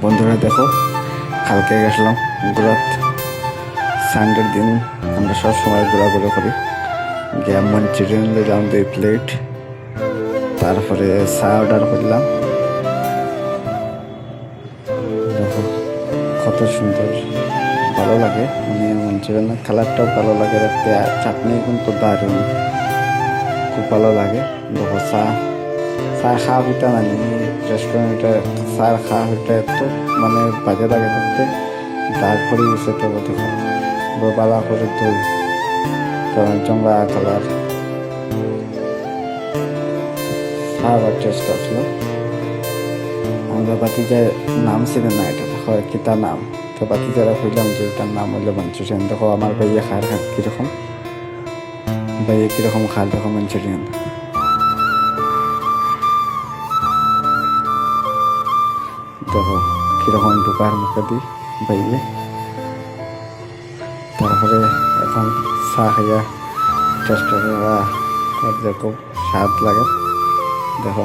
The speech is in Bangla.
বন্ধুরা দেখো, কালকে গেছিলাম ঘোরাত। সানডের দিন আমরা সব সময় ঘোরাঘুরি করি। গিয়ে মঞ্চুরিয়ান নিলাম 2 প্লেট, তারপরে চা অর্ডার করলাম। দেখো কত সুন্দর, ভালো লাগে। মানে মঞ্চুরিয়ানের কালারটাও ভালো লাগে রাখতে, আর চাটনি কিন্তু দারুণ, খুব ভালো লাগে। দেখো চা খাওয়া হইতে মানে রেস্টুরেন্টে চা খাওয়া হইতে এত মানে বাজে লাগে দেখতে, দাগ পড়ে গেছে। তো দেখো বালা করে দই জমা কালার আবার টেস্ট আসলো। আমরা বাতিজার নাম ছিল না, এটা দেখো কিতা নাম। তো বাতিজারা কইলাম যে এটার নাম হইলো মঞ্চুরিয়ান। দেখো আমার ভাইয়া খায় কিরকম, ভাইয়া কিরকম খায় দেখো মঞ্চুরিয়ান। দেখো কিরকম ঢুকার মুখে দিই ভাইয়ে। তারপরে এখন চা খাইয়া টেস্ট করা, খুব স্বাদ লাগে। দেখো